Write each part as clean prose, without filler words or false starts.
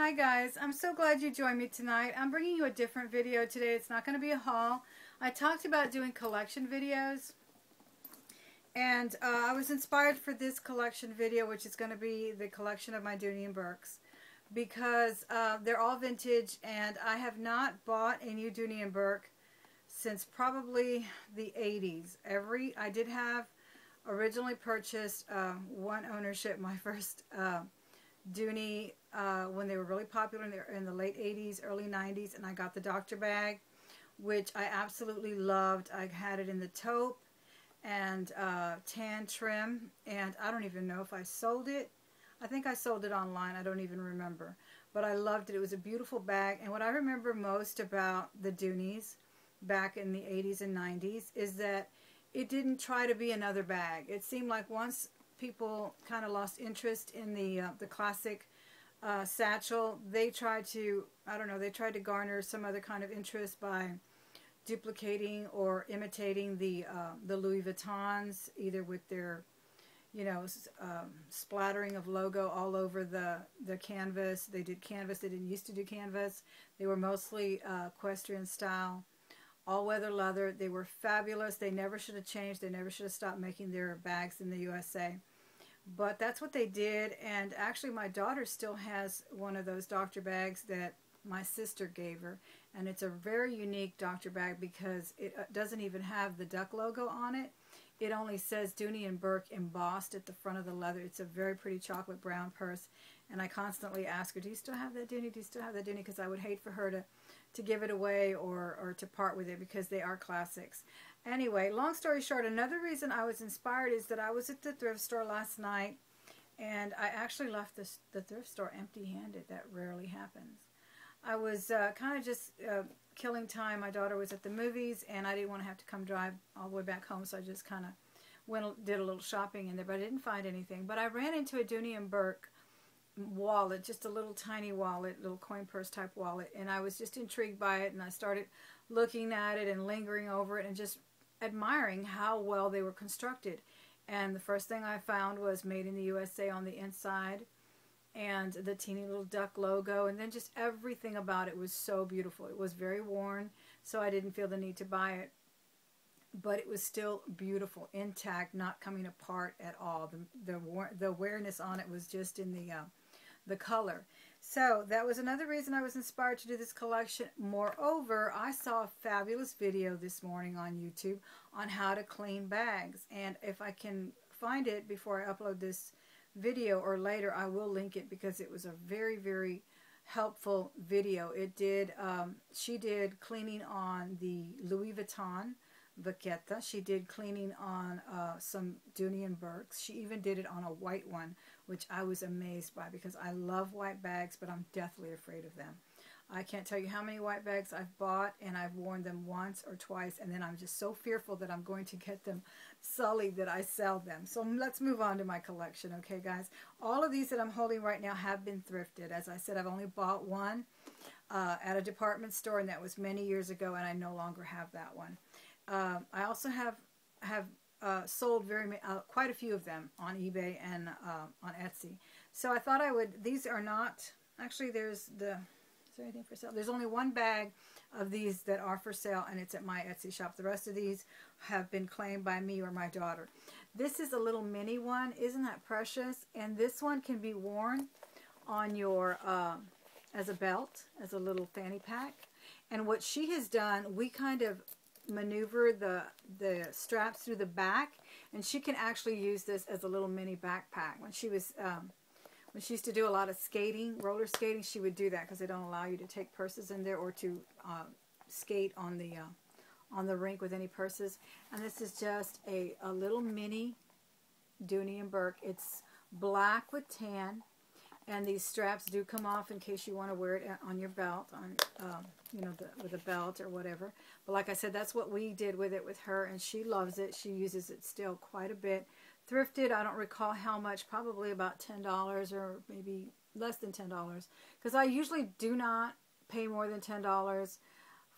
Hi guys, I'm so glad you joined me tonight. I'm bringing you a different video today. It's not going to be a haul. I talked about doing collection videos, and I was inspired for this collection video, which is going to be the collection of my Dooney Bourkes, because they're all vintage, and I have not bought a new Dooney Bourke since probably the 80s. I did have originally purchased one ownership, my first Dooney when they were really popular in the late 80s, early 90s, and I got the Dr. bag, which I absolutely loved. I had it in the taupe and tan trim, and I don't even know if I sold it. I think I sold it online. I don't even remember, but I loved it. It was a beautiful bag, and what I remember most about the Dooneys back in the 80s and 90s is that it didn't try to be another bag. It seemed like once people kind of lost interest in the classic satchel, they tried to, I don't know, they tried to garner some other kind of interest by duplicating or imitating the Louis Vuittons, either with their, you know, splattering of logo all over the canvas. They did canvas. They didn't used to do canvas. They were mostly equestrian style, all-weather leather. They were fabulous. They never should have changed. They never should have stopped making their bags in the USA. But that's what they did, and actually my daughter still has one of those Dr. bags that my sister gave her, and it's a very unique Dr. bag because it doesn't even have the duck logo on it. It only says Dooney & Bourke embossed at the front of the leather. It's a very pretty chocolate brown purse, and I constantly ask her, do you still have that Dooney? Do you still have that Dooney? Because I would hate for her to give it away or to part with it, because they are classics. Anyway, long story short, another reason I was inspired is that I was at the thrift store last night, and I actually left the thrift store empty-handed. That rarely happens. I was kind of just killing time. My daughter was at the movies, and I didn't want to have to come drive all the way back home, so I just kind of did a little shopping in there, but I didn't find anything. But I ran into a Dooney & Bourke wallet, just a little tiny wallet, little coin purse type wallet, and I was just intrigued by it, and I started looking at it and lingering over it and just admiring how well they were constructed. And the first thing I found was made in the USA on the inside, and the teeny little duck logo, and then just everything about it was so beautiful. It was very worn, so I didn't feel the need to buy it, but it was still beautiful, intact, not coming apart at all. The wearness on it was just in the color. So that was another reason I was inspired to do this collection. Moreover, I saw a fabulous video this morning on YouTube on how to clean bags, and if I can find it before I upload this video or later, I will link it, because it was a very, very helpful video. It did, she did cleaning on the Louis Vuitton Vachetta. She did cleaning on some Dooney & Bourkes. She even did it on a white one, which I was amazed by, because I love white bags, but I'm deathly afraid of them. I can't tell you how many white bags I've bought, and I've worn them once or twice, and then I'm just so fearful that I'm going to get them sullied that I sell them. So let's move on to my collection, okay, guys? All of these that I'm holding right now have been thrifted. As I said, I've only bought one at a department store, and that was many years ago, and I no longer have that one. I also have sold quite a few of them on eBay and on Etsy. So I thought I would, these are not, actually is there anything for sale? There's only one bag of these that are for sale, and it's at my Etsy shop. The rest of these have been claimed by me or my daughter. This is a little mini one. Isn't that precious? And this one can be worn on your, as a belt, as a little fanny pack. And what she has done, we kind of maneuver the straps through the back, and she can actually use this as a little mini backpack. When she was when she used to do a lot of skating, roller skating, she would do that, because they don't allow you to take purses in there or to skate on the rink with any purses. And this is just a little mini Dooney & Bourke. It's black with tan, and these straps do come off in case you want to wear it on your belt, on you know, with a belt or whatever. But like I said, that's what we did with it with her, and she loves it. She uses it still quite a bit. Thrifted, I don't recall how much, probably about $10 or maybe less than $10, because I usually do not pay more than $10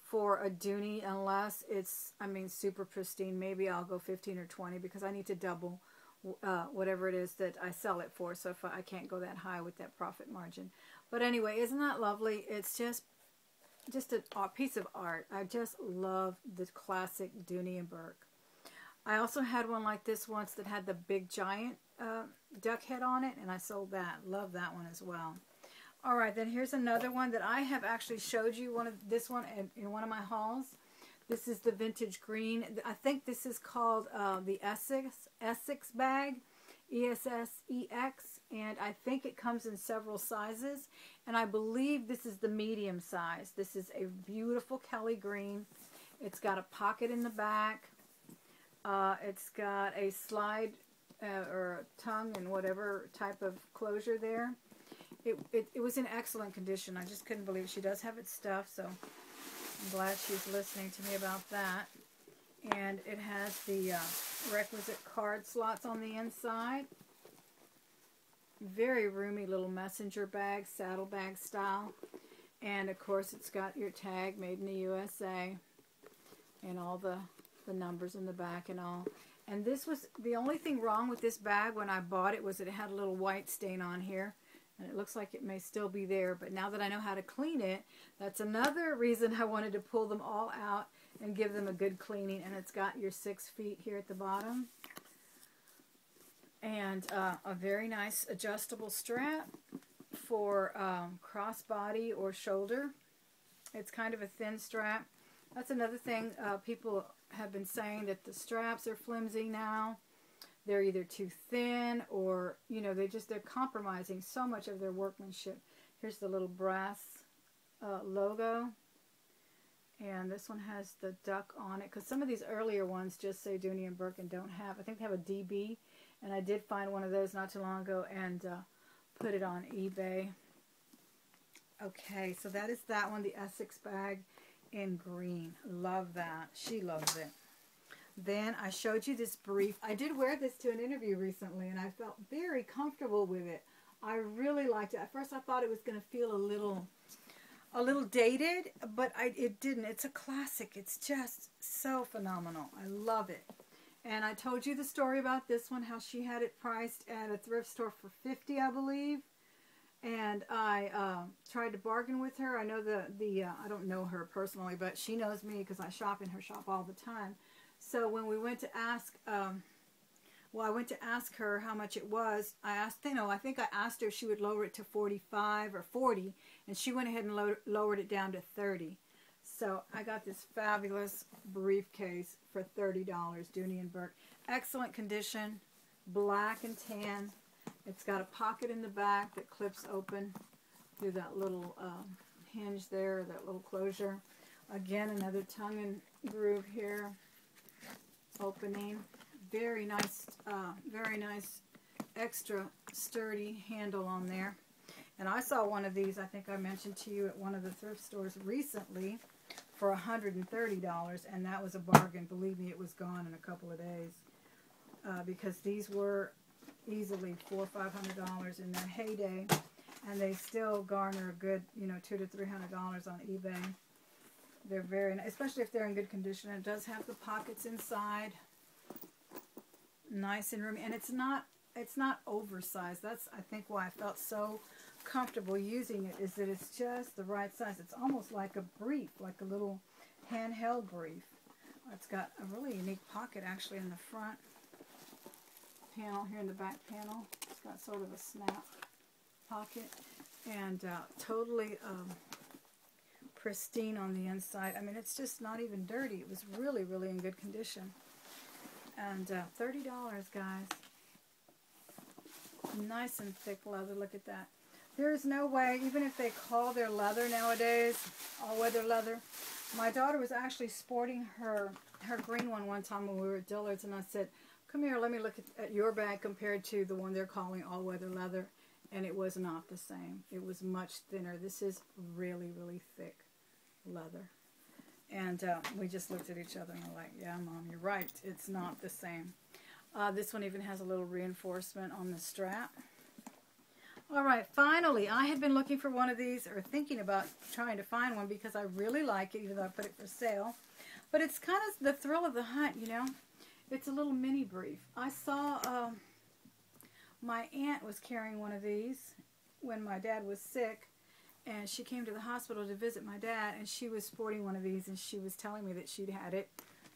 for a Dooney unless it's, I mean, super pristine. Maybe I'll go 15 or 20, because I need to double whatever it is that I sell it for, so if I can't go that high with that profit margin. But anyway, isn't that lovely? It's just a piece of art. I just love the classic Dooney and Bourke. I also had one like this once that had the big giant duck head on it, and I sold that. Love that one as well. All right, then here's another one that I have actually showed you this one in one of my hauls. This is the vintage green. I think this is called the Essex bag, ESSEX, and I think it comes in several sizes, and I believe this is the medium size. This is a beautiful Kelly green. It's got a pocket in the back. It's got a slide or a tongue and whatever type of closure there. It was in excellent condition. I just couldn't believe it. She does have it stuffed, so I'm glad she's listening to me about that. And it has the requisite card slots on the inside. Very roomy little messenger bag, saddlebag style. And of course it's got your tag, made in the USA, and all the numbers in the back and all. And this was the only thing wrong with this bag when I bought it, was it had a little white stain on here. And it looks like it may still be there, but now that I know how to clean it, that's another reason I wanted to pull them all out and give them a good cleaning. And it's got your 6 feet here at the bottom. And a very nice adjustable strap for crossbody or shoulder. It's kind of a thin strap. That's another thing. People have been saying that the straps are flimsy now. They're either too thin, or, you know, they're compromising so much of their workmanship. Here's the little brass logo. And this one has the duck on it, because some of these earlier ones just say Dooney and Bourke and don't have, I think they have a DB. And I did find one of those not too long ago and put it on eBay. Okay, so that is that one, the Essex bag in green. Love that. She loves it. Then I showed you this brief. I did wear this to an interview recently, and I felt very comfortable with it. I really liked it. At first I thought it was going to feel a little dated, but it didn't. It's a classic. It's just so phenomenal. I love it. And I told you the story about this one, how she had it priced at a thrift store for $50, I believe. And I tried to bargain with her. I know I don't know her personally, but she knows me because I shop in her shop all the time. So when we went to ask, I went to ask her how much it was. I think I asked her if she would lower it to 45 or 40, and she went ahead and lowered it down to 30. So I got this fabulous briefcase for $30, Dooney and Bourke. Excellent condition, black and tan. It's got a pocket in the back that clips open through that little hinge there, that little closure. Again, another tongue and groove here. Opening. Very nice extra sturdy handle on there. And I saw one of these, I think I mentioned to you, at one of the thrift stores recently for $130, and that was a bargain. Believe me, it was gone in a couple of days because these were easily $400 or $500 in their heyday, and they still garner a good, $200 to $300 on eBay. They're very nice, especially if they're in good condition. It does have the pockets inside, nice and roomy, and it's not oversized. That's, I think, why I felt so comfortable using it, is that it's just the right size. It's almost like a brief, like a little handheld brief. It's got a really unique pocket actually in the front panel, here in the back panel. It's got sort of a snap pocket, and totally pristine on the inside. I mean, it's just not even dirty. It was really, really in good condition. And $30, guys. Nice and thick leather. Look at that. There is no way, even if they call their leather nowadays all-weather leather. My daughter was actually sporting her green one time when we were at Dillard's, and I said, come here, let me look at your bag compared to the one they're calling all-weather leather. And it was not the same. It was much thinner. This is really, really thick leather. And we just looked at each other and we're like, yeah, Mom, you're right. It's not the same. This one even has a little reinforcement on the strap. All right, finally, I had been looking for one of these, or thinking about trying to find one, because I really like it, even though I put it for sale. But it's kind of the thrill of the hunt, It's a little mini brief. I saw my aunt was carrying one of these when my dad was sick, and she came to the hospital to visit my dad, and she was sporting one of these, and she was telling me that she'd had it,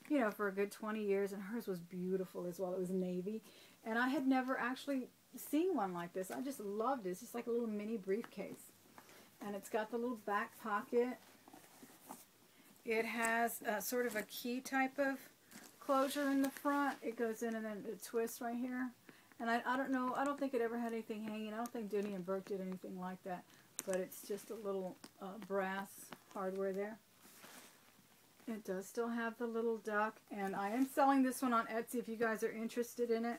you know, for a good 20 years, and hers was beautiful as well. It was navy, and I had never actually seen one like this. I just loved it. It's just like a little mini briefcase, and it's got the little back pocket. It has sort of a key type of closure in the front. It goes in and then it twists right here. And I don't know, I don't think it ever had anything hanging. I don't think Dooney and Bourke did anything like that. But it's just a little brass hardware there. It does still have the little duck. And I am selling this one on Etsy if you guys are interested in it.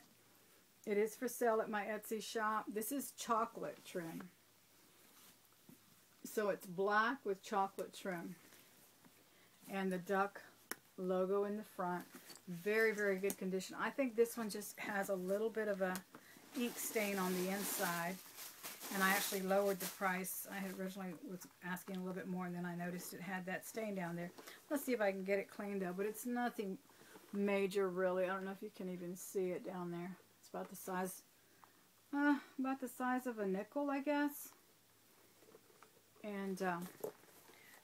It is for sale at my Etsy shop. This is chocolate trim. So it's black with chocolate trim. And the duck logo in the front. Very, very good condition. I think this one just has a little bit of a ink stain on the inside. And I actually lowered the price. I had originally was asking a little bit more, and then I noticed it had that stain down there. Let's see if I can get it cleaned up. But it's nothing major, really. I don't know if you can even see it down there. It's about the size of a nickel, I guess. And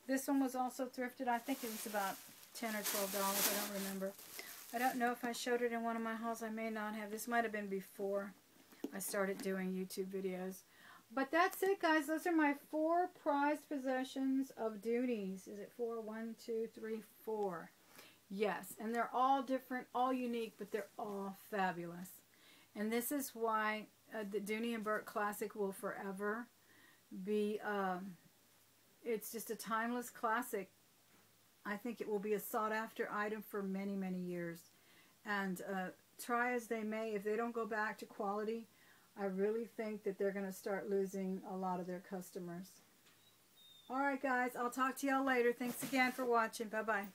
this one was also thrifted. I think it was about $10 or $12. I don't remember. I don't know if I showed it in one of my hauls. I may not have. This might have been before I started doing YouTube videos. But that's it, guys. Those are my 4 prized possessions of Dooney's. Is it 4? 1, 2, 3, 4. Yes. And they're all different, all unique, but they're all fabulous. And this is why the Dooney and Bourke Classic will forever be... it's just a timeless classic. I think it will be a sought-after item for many, many years. And try as they may, if they don't go back to quality, I really think that they're going to start losing a lot of their customers. Alright, guys. I'll talk to y'all later. Thanks again for watching. Bye-bye.